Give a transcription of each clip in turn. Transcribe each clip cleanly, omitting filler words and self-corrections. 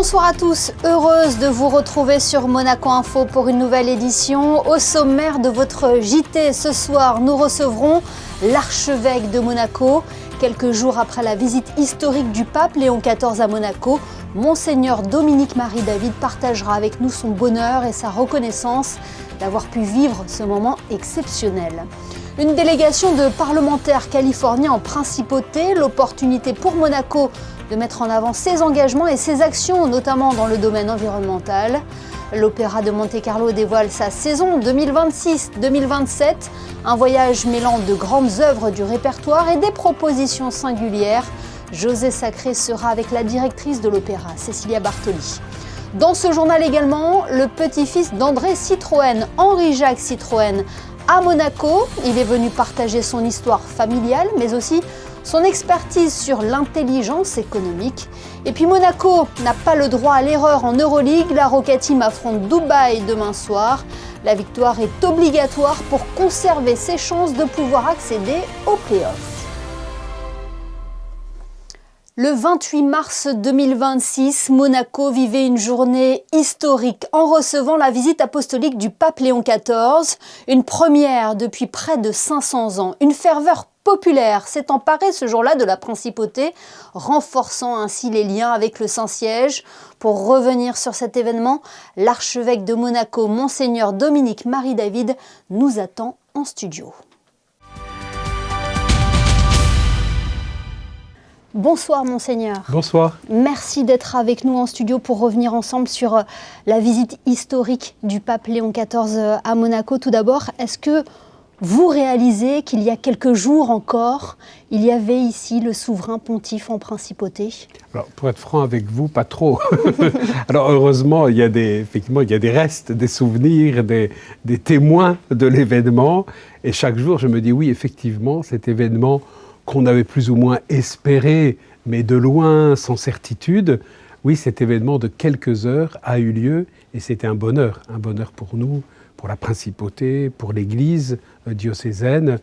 Bonsoir à tous, heureuse de vous retrouver sur Monaco Info pour une nouvelle édition. Au sommaire de votre JT ce soir, nous recevrons l'archevêque de Monaco. Quelques jours après la visite historique du pape Léon XIV à Monaco, Monseigneur Dominique-Marie David partagera avec nous son bonheur et sa reconnaissance d'avoir pu vivre ce moment exceptionnel. Une délégation de parlementaires californiens en principauté, l'opportunité pour Monaco de mettre en avant ses engagements et ses actions, notamment dans le domaine environnemental. L'Opéra de Monte-Carlo dévoile sa saison 2026-2027, un voyage mêlant de grandes œuvres du répertoire et des propositions singulières. José Sacré sera avec la directrice de l'Opéra, Cécilia Bartoli. Dans ce journal également, le petit-fils d'André Citroën, Henri-Jacques Citroën, à Monaco. Il est venu partager son histoire familiale, mais aussi son expertise sur l'intelligence économique. Et puis Monaco n'a pas le droit à l'erreur en Euroleague. La Rocket Team affronte Dubaï demain soir. La victoire est obligatoire pour conserver ses chances de pouvoir accéder aux playoffs. Le 28 mars 2026, Monaco vivait une journée historique en recevant la visite apostolique du pape Léon XIV. Une première depuis près de 500 ans. Une ferveur populaire s'est emparée ce jour-là de la principauté, renforçant ainsi les liens avec le Saint-Siège. Pour revenir sur cet événement, l'archevêque de Monaco, Monseigneur Dominique-Marie David, nous attend en studio. Bonsoir Monseigneur. Bonsoir. Merci d'être avec nous en studio pour revenir ensemble sur la visite historique du pape Léon XIV à Monaco. Tout d'abord, est-ce que vous réalisez qu'il y a quelques jours encore, il y avait ici le souverain pontife en principauté? Alors, pour être franc avec vous, pas trop. Alors, heureusement, effectivement, il y a des restes, des souvenirs, des témoins de l'événement. Et chaque jour, je me dis, oui, effectivement, cet événement qu'on avait plus ou moins espéré, mais de loin, sans certitude, oui, cet événement de quelques heures a eu lieu et c'était un bonheur pour nous, pour la principauté, pour l'Église diocésaine.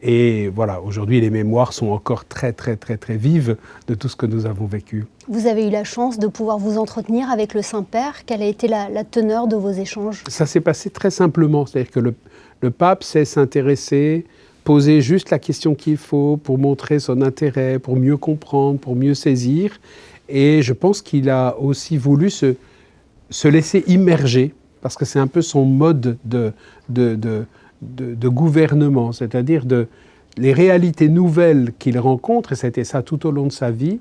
Et voilà, aujourd'hui, les mémoires sont encore très, très, très, très vives de tout ce que nous avons vécu. Vous avez eu la chance de pouvoir vous entretenir avec le Saint-Père. Quelle a été la teneur de vos échanges? Ça s'est passé très simplement, c'est-à-dire que le pape sait s'intéresser, poser juste la question qu'il faut pour montrer son intérêt, pour mieux comprendre, pour mieux saisir. Et je pense qu'il a aussi voulu se laisser immerger, parce que c'est un peu son mode de gouvernement, c'est-à-dire les réalités nouvelles qu'il rencontre, et c'était ça tout au long de sa vie,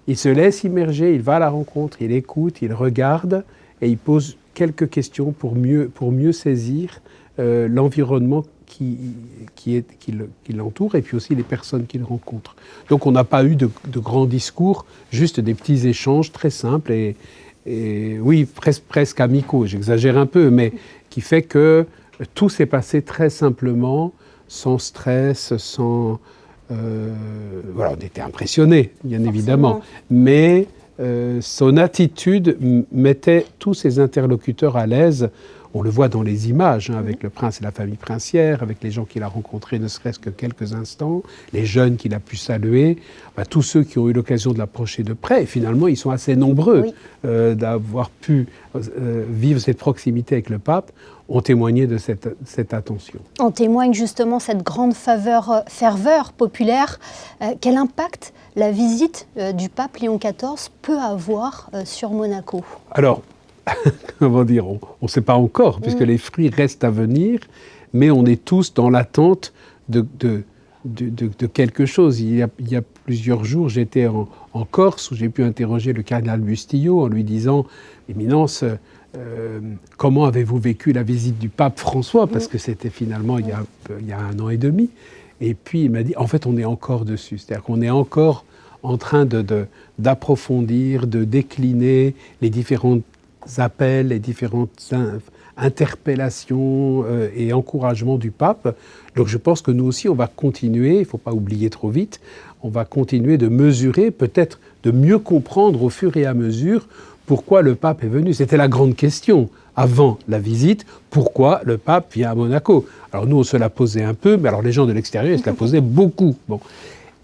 il se laisse immerger, il va à la rencontre, il écoute, il regarde, et il pose quelques questions pour mieux saisir l'environnement qui l'entoure et puis aussi les personnes qu'il rencontre. Donc on n'a pas eu de grands discours, juste des petits échanges très simples et oui, presque amicaux, j'exagère un peu, mais qui fait que tout s'est passé très simplement, sans stress, sans... voilà, on était impressionnés, bien évidemment, mais son attitude mettait tous ses interlocuteurs à l'aise. On le voit dans les images, avec le prince et la famille princière, avec les gens qu'il a rencontrés ne serait-ce que quelques instants, les jeunes qu'il a pu saluer, tous ceux qui ont eu l'occasion de l'approcher de près. Et finalement, ils sont assez nombreux d'avoir pu vivre cette proximité avec le pape, ont témoigné de cette attention. On témoigne justement cette grande ferveur populaire. Quel impact la visite du pape Léon XIV peut avoir sur Monaco? Alors, comment dire, on ne sait pas encore, puisque les fruits restent à venir, mais on est tous dans l'attente de quelque chose. Il y a plusieurs jours, j'étais en Corse, où j'ai pu interroger le cardinal Bustillo en lui disant « Éminence, comment avez-vous vécu la visite du pape François ?» Parce que c'était finalement il y a 1 an et demi. Et puis il m'a dit « En fait, on est encore dessus. » C'est-à-dire qu'on est encore en train d'approfondir, de décliner les différentes appels, les différentes interpellations et encouragements du pape. Donc je pense que nous aussi, on va continuer, il ne faut pas oublier trop vite, on va continuer de mesurer, peut-être de mieux comprendre au fur et à mesure pourquoi le pape est venu. C'était la grande question avant la visite, pourquoi le pape vient à Monaco? Alors nous, on se la posait un peu, mais alors les gens de l'extérieur, ils se la posaient beaucoup. Bon.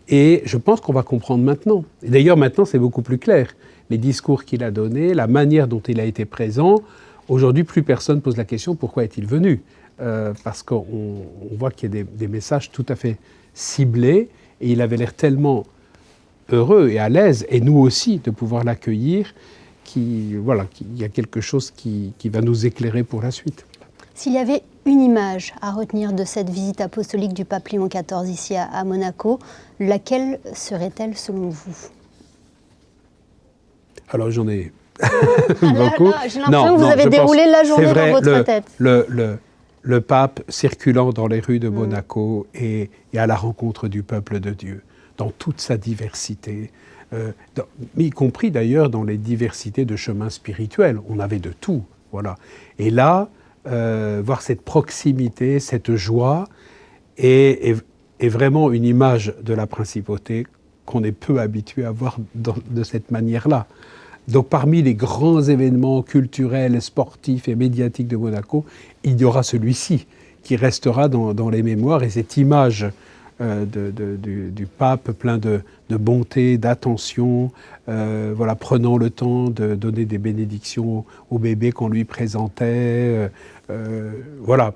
Et je pense qu'on va comprendre maintenant. Et d'ailleurs, maintenant, c'est beaucoup plus clair. les discours qu'il a donnés, la manière dont il a été présent. Aujourd'hui, plus personne pose la question pourquoi est-il venu, parce qu'on voit qu'il y a des messages tout à fait ciblés, et il avait l'air tellement heureux et à l'aise, et nous aussi, de pouvoir l'accueillir, qu'il y a quelque chose qui va nous éclairer pour la suite. S'il y avait une image à retenir de cette visite apostolique du pape Léon XIV ici à Monaco, laquelle serait-elle selon vous? Alors j'en ai beaucoup. J'ai l'impression que vous avez déroulé la journée dans votre tête. Le pape circulant dans les rues de Monaco et à la rencontre du peuple de Dieu, dans toute sa diversité, y compris d'ailleurs dans les diversités de chemins spirituels. On avait de tout, voilà. Et là, voir cette proximité, cette joie, est vraiment une image de la principauté qu'on est peu habitué à voir de cette manière-là. Donc parmi les grands événements culturels, sportifs et médiatiques de Monaco, il y aura celui-ci qui restera dans les mémoires, et cette image du pape plein de bonté, d'attention, prenant le temps de donner des bénédictions au bébé qu'on lui présentait, voilà.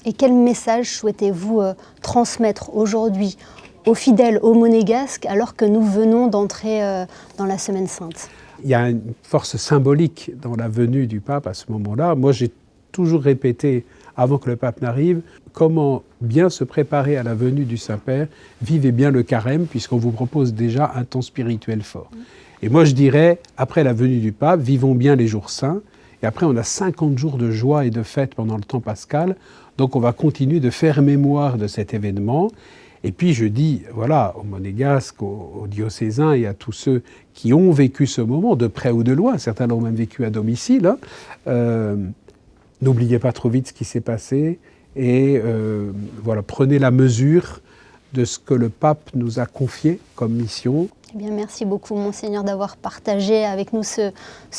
Et quel message souhaitez-vous transmettre aujourd'hui aux fidèles, aux monégasques, alors que nous venons d'entrer dans la Semaine Sainte? Il y a une force symbolique dans la venue du pape à ce moment-là. Moi, j'ai toujours répété, avant que le pape n'arrive, comment bien se préparer à la venue du Saint-Père. Vivez bien le carême, puisqu'on vous propose déjà un temps spirituel fort. Et moi, je dirais, après la venue du pape, vivons bien les jours saints. Et après, on a 50 jours de joie et de fête pendant le temps pascal. Donc, on va continuer de faire mémoire de cet événement. Et puis je dis, voilà, aux monégasques, aux diocésains et à tous ceux qui ont vécu ce moment, de près ou de loin, certains l'ont même vécu à domicile, n'oubliez pas trop vite ce qui s'est passé, et prenez la mesure de ce que le pape nous a confié comme mission. Eh bien, merci beaucoup, Monseigneur, d'avoir partagé avec nous ce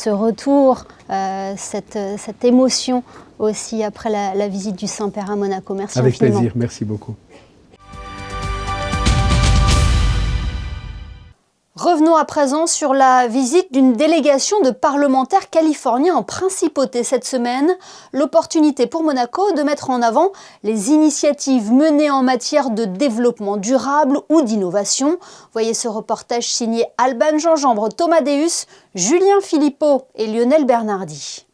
retour, cette émotion aussi après la visite du Saint-Père à Monaco. Merci avec infiniment. Plaisir, merci beaucoup. Revenons à présent sur la visite d'une délégation de parlementaires californiens en principauté cette semaine. L'opportunité pour Monaco de mettre en avant les initiatives menées en matière de développement durable ou d'innovation. Voyez ce reportage signé Alban Gingembre, Thomas Deus, Julien Philippot et Lionel Bernardi.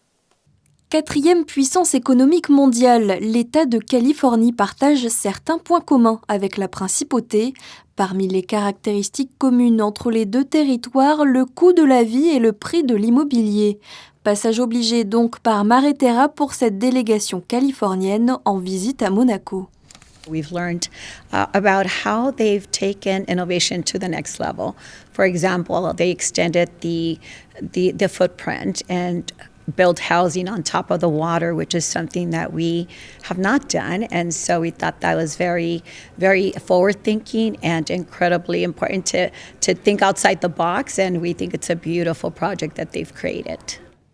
Quatrième puissance économique mondiale, l'État de Californie partage certains points communs avec la principauté. Parmi les caractéristiques communes entre les deux territoires, le coût de la vie et le prix de l'immobilier. Passage obligé donc par Mare Terra pour cette délégation californienne en visite à Monaco. We've learned about how they've taken innovation to the next level. For example, they extended the footprint and build housing on top of the water, which is something that we have not done. And so we thought that was very, very forward-thinking and incredibly important to think outside the box. And we think it's a beautiful project that they've created.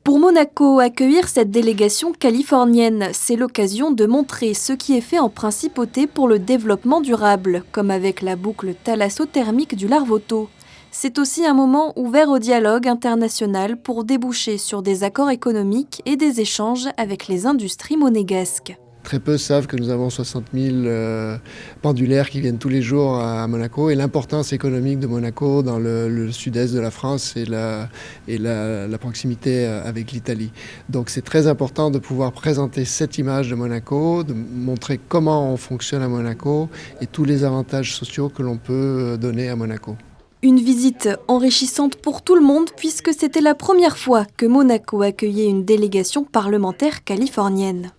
Pour Monaco, accueillir cette délégation californienne, c'est l'occasion de montrer ce qui est fait en principauté pour le développement durable, comme avec la boucle thalassothermique du Larvoto. C'est aussi un moment ouvert au dialogue international pour déboucher sur des accords économiques et des échanges avec les industries monégasques. Très peu savent que nous avons 60 000 pendulaires qui viennent tous les jours à Monaco, et l'importance économique de Monaco dans le sud-est de la France et la proximité avec l'Italie. Donc c'est très important de pouvoir présenter cette image de Monaco, de montrer comment on fonctionne à Monaco et tous les avantages sociaux que l'on peut donner à Monaco. Une visite enrichissante pour tout le monde puisque c'était la première fois que Monaco accueillait une délégation parlementaire californienne.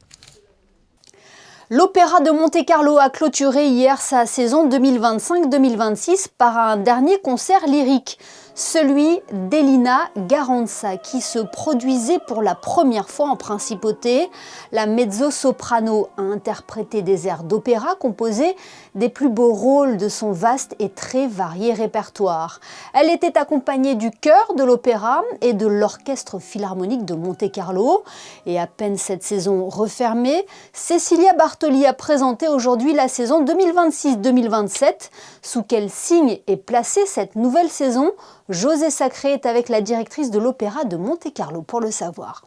L'Opéra de Monte-Carlo a clôturé hier sa saison 2025-2026 par un dernier concert lyrique, celui d'Elina Garanza, qui se produisait pour la première fois en principauté. La mezzo-soprano a interprété des airs d'opéra composés des plus beaux rôles de son vaste et très varié répertoire. Elle était accompagnée du chœur de l'opéra et de l'orchestre philharmonique de Monte-Carlo. Et à peine cette saison refermée, Cecilia Bartoli a présenté aujourd'hui la saison 2026-2027. Sous quel signe est placée cette nouvelle saison ? José Sacré est avec la directrice de l'Opéra de Monte-Carlo pour le savoir.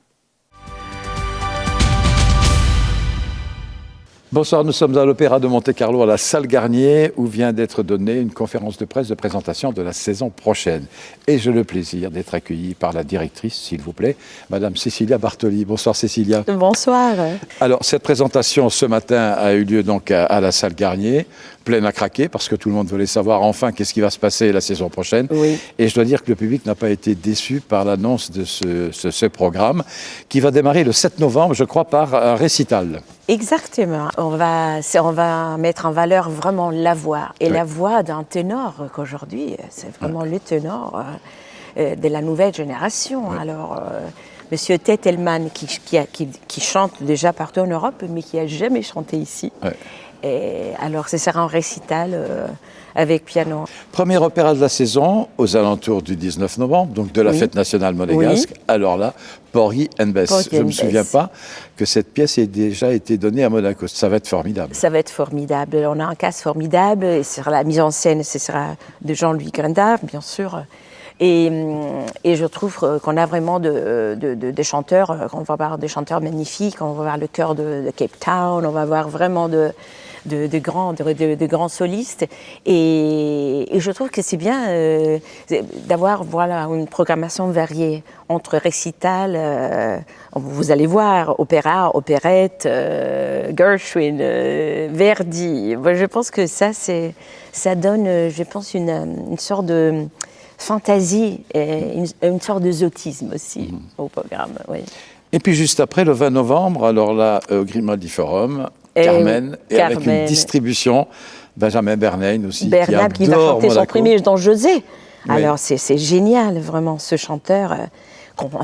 Bonsoir, nous sommes à l'Opéra de Monte-Carlo, à la salle Garnier, où vient d'être donnée une conférence de presse de présentation de la saison prochaine. Et j'ai le plaisir d'être accueilli par la directrice, s'il vous plaît, Madame Cecilia Bartoli. Bonsoir Cecilia. Bonsoir. Alors, cette présentation ce matin a eu lieu donc à la salle Garnier, pleine à craquer, parce que tout le monde voulait savoir enfin qu'est-ce qui va se passer la saison prochaine. Oui. Et je dois dire que le public n'a pas été déçu par l'annonce de ce programme, qui va démarrer le 7 novembre, je crois, par un récital. Exactement. On va mettre en valeur vraiment la voix. Et oui. La voix d'un ténor, qu'aujourd'hui, c'est vraiment le ténor de la nouvelle génération. Oui. Alors, Monsieur Tettelman, qui chante déjà partout en Europe, mais qui n'a jamais chanté ici. Oui. Et alors, ce sera un récital avec piano. Premier opéra de la saison, aux alentours du 19 novembre, donc de la fête nationale monégasque. Oui. Alors là, Porgy and Bess. Je ne me souviens pas que cette pièce ait déjà été donnée à Monaco. Ça va être formidable. Ça va être formidable. On a un cast formidable. Et la mise en scène, ce sera de Jean-Louis Grindard, bien sûr. Et je trouve qu'on a vraiment des chanteurs. On va avoir des chanteurs magnifiques. On va avoir le chœur de Cape Town. On va avoir vraiment de grands solistes. Et je trouve que c'est bien d'avoir une programmation variée entre récital, vous allez voir, opéra, opérette, Gershwin, Verdi. Je pense que ça donne, je pense, une sorte de fantaisie et une sorte de zotisme aussi au programme. Oui. Et puis juste après, le 20 novembre, alors là, au Grimaldi Forum, Carmen, avec une distribution, Benjamin Bernheim aussi, qui va chanter son premier dans José. Oui. Alors c'est génial, vraiment, ce chanteur.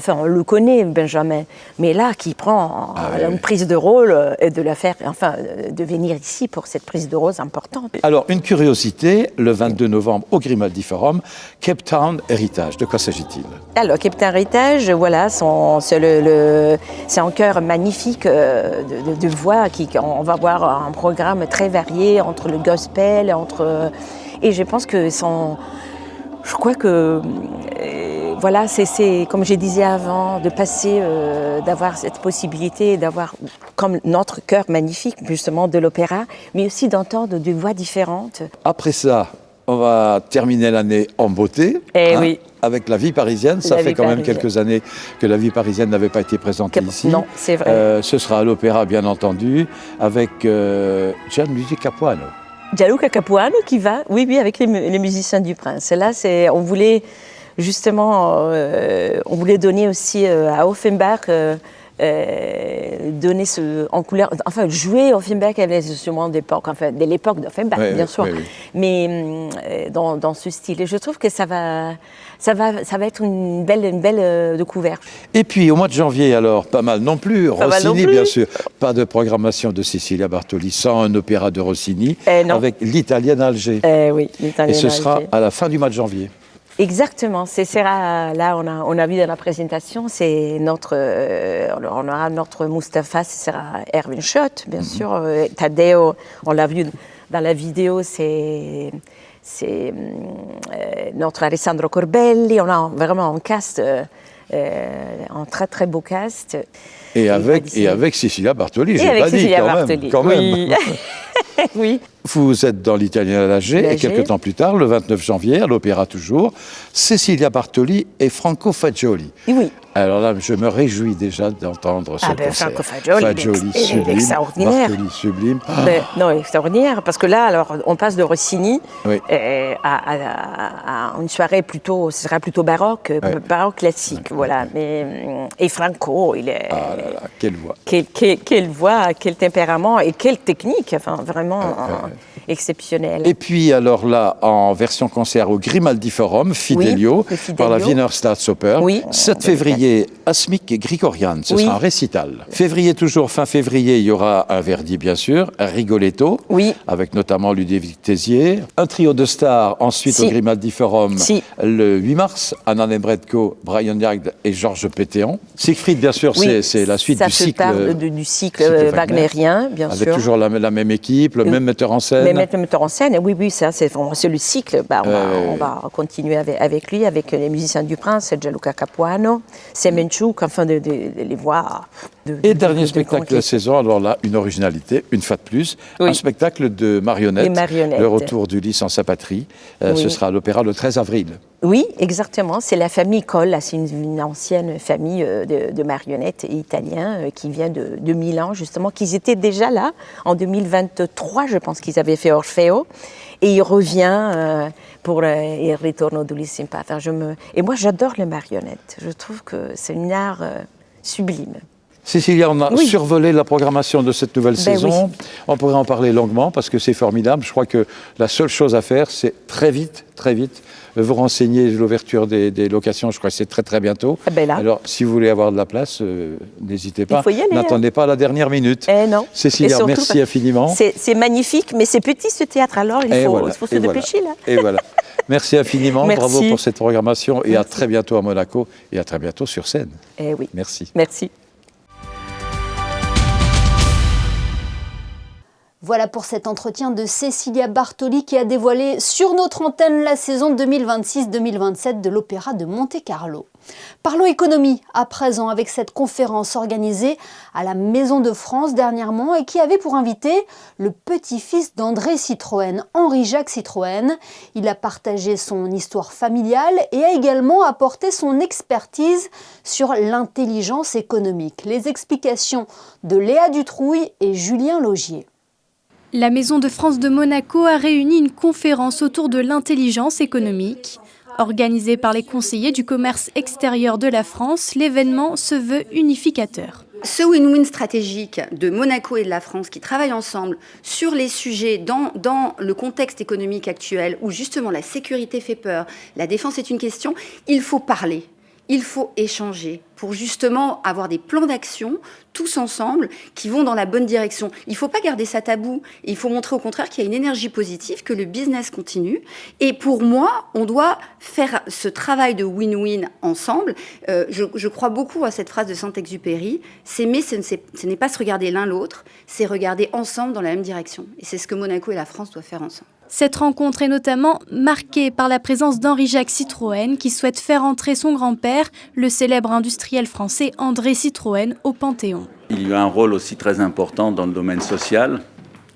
On le connaît, Benjamin, mais là, qui prend une prise de rôle et de venir ici pour cette prise de rôle importante. Alors, une curiosité, le 22 novembre au Grimaldi Forum, Cape Town Héritage. De quoi s'agit-il? Alors, Cape Town Héritage, voilà, c'est un chœur magnifique de voix. On va voir un programme très varié entre le gospel, et je pense que je crois que voilà, c'est comme je disais avant, de passer, d'avoir cette possibilité d'avoir comme notre chœur magnifique justement de l'opéra, mais aussi d'entendre des voix différentes. Après ça, on va terminer l'année en beauté, oui. avec la vie parisienne. Ça fait quand même quelques années que la vie parisienne n'avait pas été présentée ici. Non, c'est vrai. Ce sera à l'opéra, bien entendu, avec Gianluigi Capuano. Gianluca Capuano qui va, oui, avec les musiciens du Prince. Et là, on voulait justement, on voulait donner aussi à Offenbach, donner en couleur, jouer Offenbach avec les instruments d'époque, de l'époque d'Offenbach, bien sûr, oui. Mais dans ce style. Et je trouve que ça va être une belle découverte. Et puis, au mois de janvier, alors, pas mal non plus, Rossini, bien sûr. Pas de programmation de Cecilia Bartoli sans un opéra de Rossini, avec l'Italienne à Alger. Oui, l'Italienne Et ce sera à la fin du mois de janvier. Exactement, là on a vu dans la présentation, on aura notre Mustapha, ce sera Erwin Schott, bien sûr, Taddeo, on l'a vu dans la vidéo, c'est notre Alessandro Corbelli, on a vraiment un cast, un très très beau cast. Et avec Cecilia Bartoli, j'ai pas dit quand même. Oui. Oui. Vous êtes dans l'Italien à l'Alger, et quelques temps plus tard, le 29 janvier, à l'Opéra toujours, Cecilia Bartoli et Franco Fagioli. Oui. Alors là, je me réjouis déjà d'entendre ce concert. Franco Fagioli, sublime, extraordinaire. Bartoli, sublime. Non, extraordinaire, parce que là, alors, on passe de Rossini à une soirée ce sera plutôt baroque, baroque classique, voilà. Et Franco, il est... Ah là là, quelle voix. Quelle voix, quel tempérament et quelle technique, vraiment exceptionnelle. Et puis, alors là, en version concert au Grimaldi Forum, Fidelio, par la Wiener Staatsoper, 7 février février, Asmik et Grigorian, ce sera un récital. Février toujours, fin février, il y aura un Verdi bien sûr, un Rigoletto, avec notamment Ludovic Tézier. Un trio de stars ensuite au Grimaldi Forum le 8 mars, Anna Nebretko, Brian Jagd et Georges Pétéon. Siegfried bien sûr, c'est la suite du cycle. Ça se du cycle wagnérien, bien sûr. Avec toujours la même équipe, le même metteur en scène. Le même metteur en scène, oui, ça c'est le cycle. On va continuer avec lui, avec les musiciens du Prince, Gianluca Capuano, Semenchuk, enfin les voix. Et dernier spectacle de la saison, alors là, une originalité, une fois de plus, un spectacle de marionnettes, le retour d'Ulysse en sa patrie. Ce sera à l'Opéra le 13 avril. Oui, exactement. C'est la famille Coll, c'est une ancienne famille de marionnettes italiens qui vient de Milan, justement, qui étaient déjà là en 2023, je pense qu'ils avaient fait Orfeo. Et il revient pour Il ritorno d'Ulysse in Patria. Et moi, j'adore les marionnettes. Je trouve que c'est une art sublime. Cécilia, on a survolé la programmation de cette nouvelle saison. On pourrait en parler longuement parce que c'est formidable. Je crois que la seule chose à faire, c'est très vite, vous renseigner l'ouverture des locations. Je crois que c'est très bientôt. Alors, si vous voulez avoir de la place, n'hésitez pas. N'attendez pas à la dernière minute. Non. Cécilia, merci infiniment. C'est magnifique, mais c'est petit ce théâtre. Alors, il faut se dépêcher là. Et voilà. Merci infiniment. Bravo pour cette programmation et à très bientôt à Monaco et à très bientôt sur scène. Merci. Merci. Voilà pour cet entretien de Cécilia Bartoli qui a dévoilé sur notre antenne la saison 2026-2027 de l'Opéra de Monte-Carlo. Parlons économie à présent avec cette conférence organisée à la Maison de France dernièrement et qui avait pour invité le petit-fils d'André Citroën, Henri-Jacques Citroën. Il a partagé son histoire familiale et a également apporté son expertise sur l'intelligence économique. Les explications de Léa Dutrouille et Julien Laugier. La Maison de France de Monaco a réuni une conférence autour de l'intelligence économique. Organisée par les conseillers du commerce extérieur de la France, l'événement se veut unificateur. Ce win-win stratégique de Monaco et de la France qui travaillent ensemble sur les sujets dans le contexte économique actuel où justement la sécurité fait peur, la défense est une question, il faut parler. Il faut échanger pour justement avoir des plans d'action tous ensemble qui vont dans la bonne direction. Il ne faut pas garder ça tabou. Il faut montrer au contraire qu'il y a une énergie positive, que le business continue. Et pour moi, on doit faire ce travail de win-win ensemble. Je crois beaucoup à cette phrase de Saint-Exupéry. S'aimer, ce n'est pas se regarder l'un l'autre, c'est regarder ensemble dans la même direction. Et c'est ce que Monaco et la France doivent faire ensemble. Cette rencontre est notamment marquée par la présence d'Henri-Jacques Citroën qui souhaite faire entrer son grand-père, le célèbre industriel français André Citroën, au Panthéon. Il y a eu un rôle aussi très important dans le domaine social,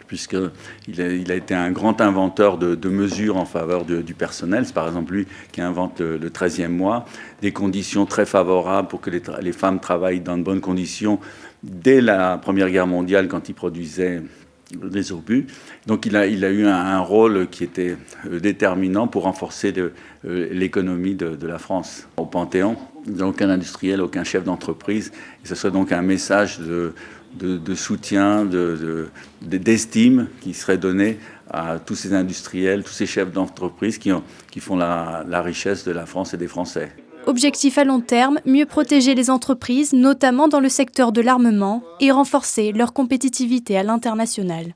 puisqu'il a été un grand inventeur de mesures en faveur du personnel. C'est par exemple lui qui invente le 13e mois, des conditions très favorables pour que les femmes travaillent dans de bonnes conditions dès la Première Guerre mondiale quand il produisait des obus. Donc il a eu un rôle qui était déterminant pour renforcer l'économie de la France. Au Panthéon, aucun industriel, aucun chef d'entreprise. Et ce serait donc un message de soutien, d'estime qui serait donné à tous ces industriels, tous ces chefs d'entreprise qui font la richesse de la France et des Français. Objectif à long terme, mieux protéger les entreprises, notamment dans le secteur de l'armement, et renforcer leur compétitivité à l'international.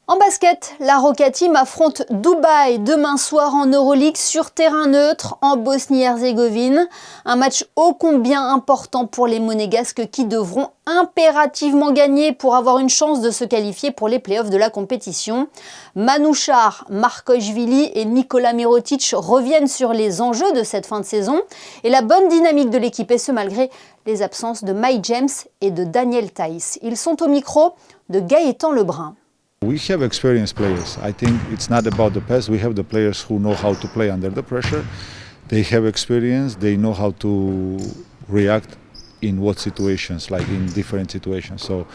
En basket, la Roca Team affronte Dubaï demain soir en Euroleague sur terrain neutre en Bosnie-Herzégovine. Un match ô combien important pour les Monégasques qui devront impérativement gagner pour avoir une chance de se qualifier pour les playoffs de la compétition. Manouchar, Markoshvili et Nikola Mirotic reviennent sur les enjeux de cette fin de saison et la bonne dynamique de l'équipe, et ce malgré les absences de Mike James et de Daniel Theis. Ils sont au micro de Gaëtan Lebrun. We have experienced players. I think it's not about the past. We have the players who know how to play under the pressure. They have experience. They know how to react in what situations, like in different situations. So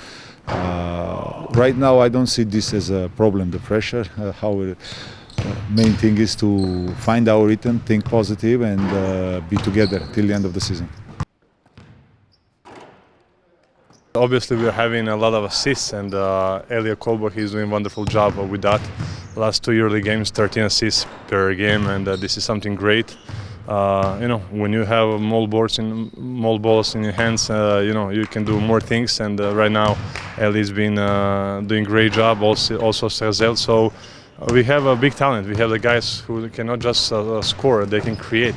right now I don't see this as a problem, the pressure. Main thing is to find our rhythm, think positive and be together till the end of the season. Obviously we're having a lot of assists and Elia Kolbach is doing a wonderful job with that. Last 2 Euroleague games, 13 assists per game, and this is something great. When you have more balls in your hands, you can do more things. And right now, Ellie's been doing a great job. Also Serzel. So we have a big talent. We have the guys who cannot just score; they can create.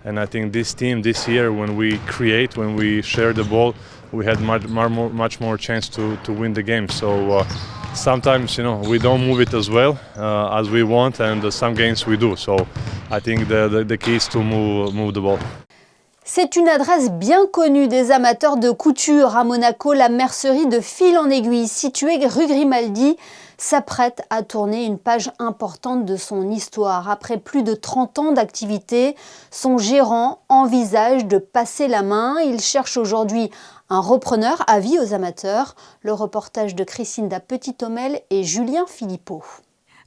And I think this team this year, when we create, when we share the ball, we had much more chance to win the game. So. Sometimes, we don't move it as well as we want, and some games we do. So I think the key is to move the ball. C'est une adresse bien connue des amateurs de couture à Monaco. La mercerie de fil en aiguille située rue Grimaldi s'apprête à tourner une page importante de son histoire. Après plus de 30 ans d'activité, son gérant envisage de passer la main. Il cherche aujourd'hui un repreneur, avis aux amateurs. Le reportage de Christinda Petit-Homel et Julien Philippot.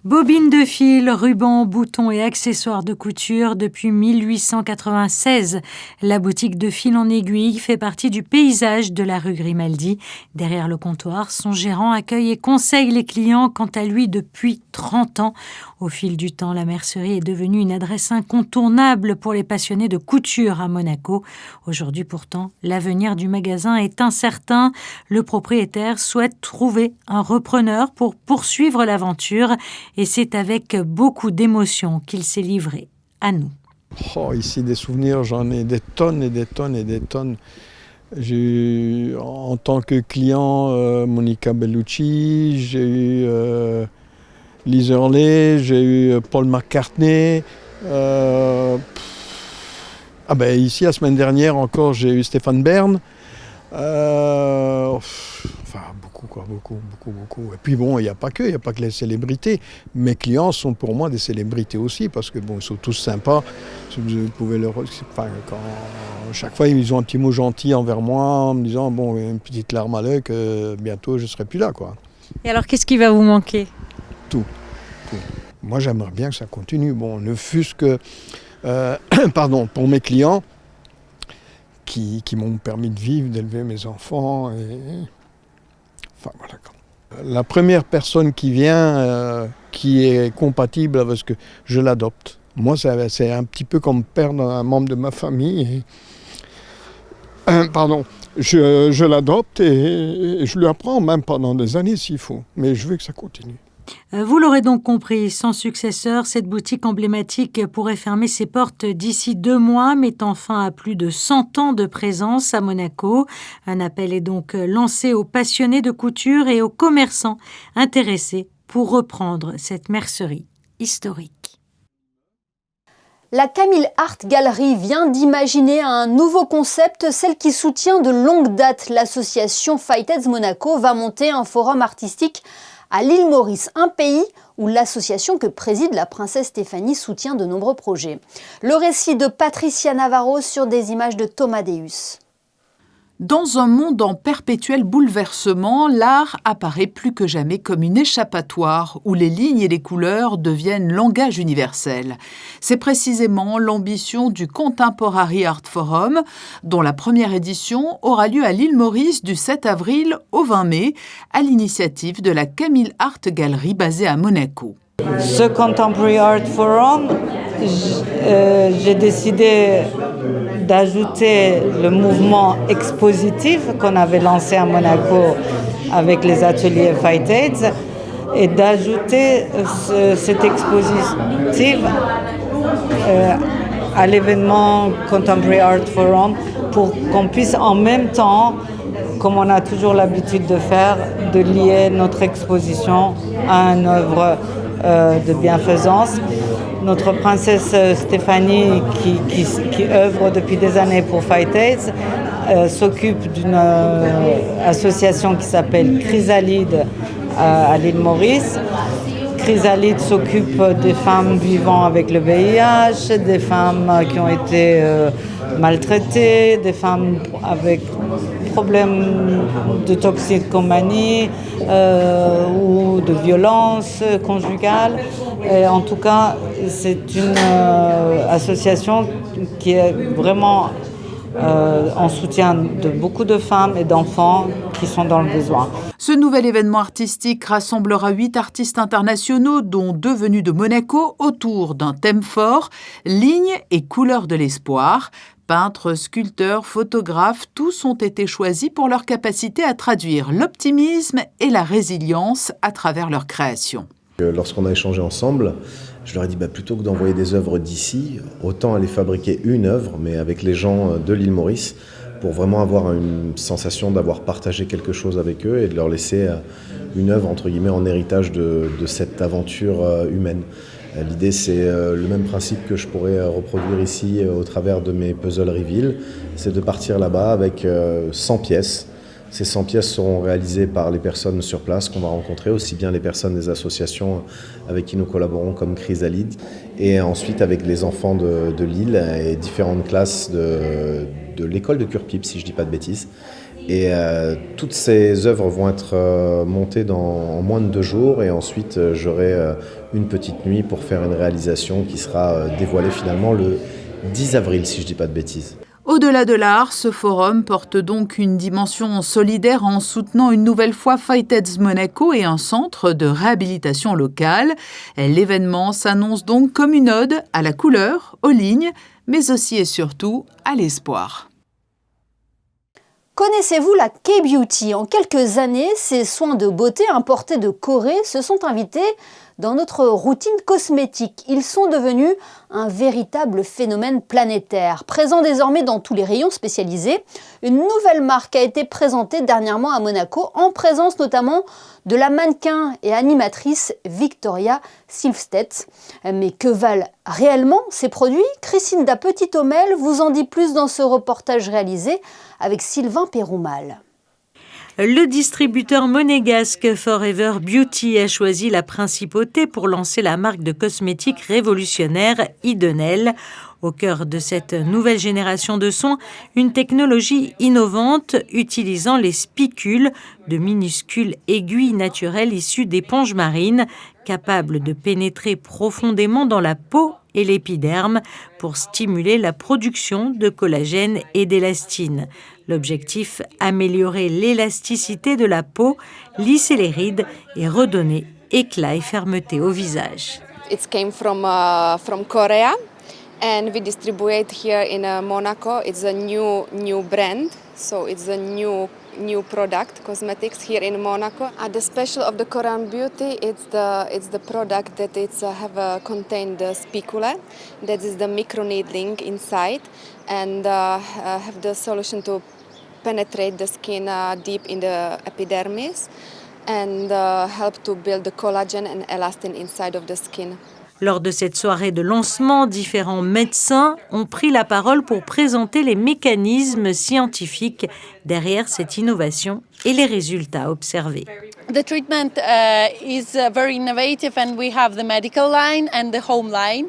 Bobines de fil, rubans, boutons et accessoires de couture depuis 1896. La boutique de fil en aiguille fait partie du paysage de la rue Grimaldi. Derrière le comptoir, son gérant accueille et conseille les clients, quant à lui, depuis 30 ans. Au fil du temps, la mercerie est devenue une adresse incontournable pour les passionnés de couture à Monaco. Aujourd'hui, pourtant, l'avenir du magasin est incertain. Le propriétaire souhaite trouver un repreneur pour poursuivre l'aventure. Et c'est avec beaucoup d'émotion qu'il s'est livré à nous. Ici, des souvenirs, j'en ai des tonnes et des tonnes et des tonnes. J'ai eu, en tant que client, Monica Bellucci, j'ai eu Liz Hurley, j'ai eu Paul McCartney. Ici, la semaine dernière encore, j'ai eu Stéphane Bern. Beaucoup. Et puis bon, il n'y a pas que les célébrités. Mes clients sont pour moi des célébrités aussi, parce que ils sont tous sympas. Vous pouvez chaque fois, ils ont un petit mot gentil envers moi, en me disant, une petite larme à l'œil, que bientôt je ne serai plus là, quoi. Et alors, qu'est-ce qui va vous manquer ? Tout. Moi, j'aimerais bien que ça continue. Ne fût-ce que, pour mes clients, qui m'ont permis de vivre, d'élever mes enfants. La première personne qui vient, qui est compatible avec ce que je l'adopte. Moi, c'est un petit peu comme perdre un membre de ma famille. Je l'adopte et je lui apprends même pendant des années s'il faut. Mais je veux que ça continue. Vous l'aurez donc compris, sans successeur, cette boutique emblématique pourrait fermer ses portes d'ici 2 mois, mettant fin à plus de 100 ans de présence à Monaco. Un appel est donc lancé aux passionnés de couture et aux commerçants intéressés pour reprendre cette mercerie historique. La Camille Art Gallery vient d'imaginer un nouveau concept. Celle qui soutient de longue date l'association Fight-Heads Monaco va monter un forum artistique à l'île Maurice, un pays où l'association que préside la princesse Stéphanie soutient de nombreux projets. Le récit de Patricia Navarro sur des images de Thomas Deus. Dans un monde en perpétuel bouleversement, l'art apparaît plus que jamais comme une échappatoire où les lignes et les couleurs deviennent langage universel. C'est précisément l'ambition du Contemporary Art Forum, dont la première édition aura lieu à l'île Maurice du 7 avril au 20 mai, à l'initiative de la Camille Art Gallery basée à Monaco. Ce Contemporary Art Forum, j'ai décidé d'ajouter le mouvement expositif qu'on avait lancé à Monaco avec les ateliers Fight-Heads et d'ajouter cet expositif à l'événement Contemporary Art Forum pour qu'on puisse en même temps, comme on a toujours l'habitude de faire, de lier notre exposition à une œuvre de bienfaisance. Notre princesse Stéphanie, qui œuvre depuis des années pour Fight-Heads, s'occupe d'une association qui s'appelle Chrysalide à l'île Maurice. Chrysalide s'occupe des femmes vivant avec le VIH, des femmes qui ont été maltraitées, des femmes avec problèmes de toxicomanie ou de violence conjugale. Et en tout cas, c'est une association qui est vraiment en soutien de beaucoup de femmes et d'enfants qui sont dans le besoin. Ce nouvel événement artistique rassemblera 8 artistes internationaux, dont 2 venus de Monaco, autour d'un thème fort, lignes et couleurs de l'espoir. Peintres, sculpteurs, photographes, tous ont été choisis pour leur capacité à traduire l'optimisme et la résilience à travers leur création. Lorsqu'on a échangé ensemble, je leur ai dit plutôt que d'envoyer des œuvres d'ici, autant aller fabriquer une œuvre, mais avec les gens de l'île Maurice, pour vraiment avoir une sensation d'avoir partagé quelque chose avec eux et de leur laisser une œuvre entre guillemets en héritage de cette aventure humaine. L'idée, c'est le même principe que je pourrais reproduire ici au travers de mes puzzles reveal, c'est de partir là-bas avec 100 pièces. Ces 100 pièces seront réalisées par les personnes sur place qu'on va rencontrer, aussi bien les personnes des associations avec qui nous collaborons comme Chrysalide, et ensuite avec les enfants de l'île et différentes classes de l'école de Curpip, si je ne dis pas de bêtises. Et toutes ces œuvres vont être montées en moins de 2 jours, et ensuite j'aurai une petite nuit pour faire une réalisation qui sera dévoilée finalement le 10 avril, si je ne dis pas de bêtises. Au-delà de l'art, ce forum porte donc une dimension solidaire en soutenant une nouvelle fois Fight-Aids Monaco et un centre de réhabilitation locale. L'événement s'annonce donc comme une ode à la couleur, aux lignes, mais aussi et surtout à l'espoir. Connaissez-vous la K-Beauty ? En quelques années, ces soins de beauté importés de Corée se sont invités dans notre routine cosmétique. Ils sont devenus un véritable phénomène planétaire. Présent désormais dans tous les rayons spécialisés, une nouvelle marque a été présentée dernièrement à Monaco, en présence notamment de la mannequin et animatrice Victoria Silvstedt. Mais que valent réellement ces produits ? Christine da Petit-Aumel vous en dit plus dans ce reportage réalisé avec Sylvain Péroumal. Le distributeur monégasque Forever Beauty a choisi la principauté pour lancer la marque de cosmétiques révolutionnaire Idenel. Au cœur de cette nouvelle génération de soins, une technologie innovante utilisant les spicules, de minuscules aiguilles naturelles issues d'éponges marines, capables de pénétrer profondément dans la peau et l'épiderme pour stimuler la production de collagène et d'élastine. L'objectif, améliorer l'élasticité de la peau, lisser les rides et redonner éclat et fermeté au visage. It came from Korea and we distribute here in Monaco. It's a new brand, so it's a new product, cosmetics here in Monaco. The special of the Korean Beauty, it's the product that contain the spicula, that is the micro needling inside, and have the solution to penetrate the skin deep in the epidermis and help to build the collagen and elastin inside of the skin. Lors de cette soirée de lancement, différents médecins ont pris la parole pour présenter les mécanismes scientifiques derrière cette innovation et les résultats observés. The treatment is very innovative, and we have the medical line and the home line.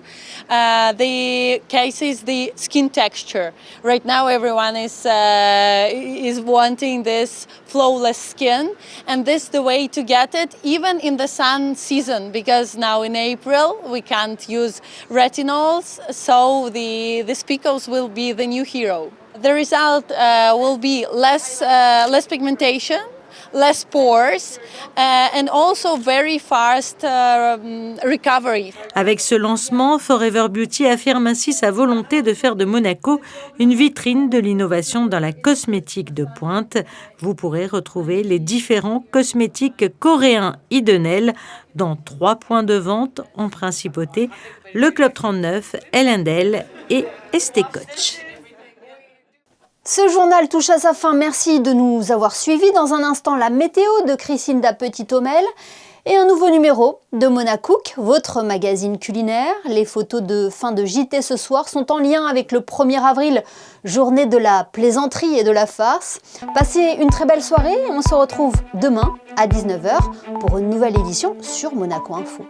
The case is the skin texture. Right now, everyone is wanting this flawless skin, and this is the way to get it, even in the sun season, because now in April we can't use retinols, so the spicules will be the new hero. The result will be less pigmentation, less pores, and also very fast recovery. Avec ce lancement, Forever Beauty affirme ainsi sa volonté de faire de Monaco une vitrine de l'innovation dans la cosmétique de pointe. Vous pourrez retrouver les différents cosmétiques coréens Idenel dans 3 points de vente en principauté, le Club 39, L&L et Estécoach. Ce journal touche à sa fin. Merci de nous avoir suivis. Dans un instant, la météo de Christine da Petit-Aumel et un nouveau numéro de Monacook, votre magazine culinaire. Les photos de fin de JT ce soir sont en lien avec le 1er avril, journée de la plaisanterie et de la farce. Passez une très belle soirée. On se retrouve demain à 19h pour une nouvelle édition sur Monaco Info.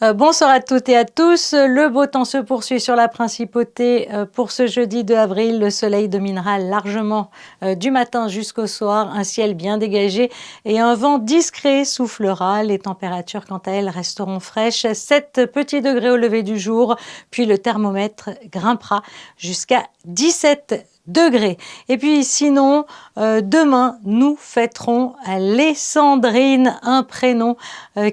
Bonsoir à toutes et à tous. Le beau temps se poursuit sur la Principauté pour ce jeudi 2 avril. Le soleil dominera largement du matin jusqu'au soir. Un ciel bien dégagé et un vent discret soufflera. Les températures, quant à elles, resteront fraîches. 7 petits degrés au lever du jour. Puis le thermomètre grimpera jusqu'à 17 degrés. Et puis sinon, demain, nous fêterons les Sandrines, un prénom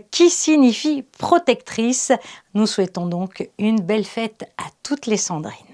qui signifie protectrice. Nous souhaitons donc une belle fête à toutes les Sandrines.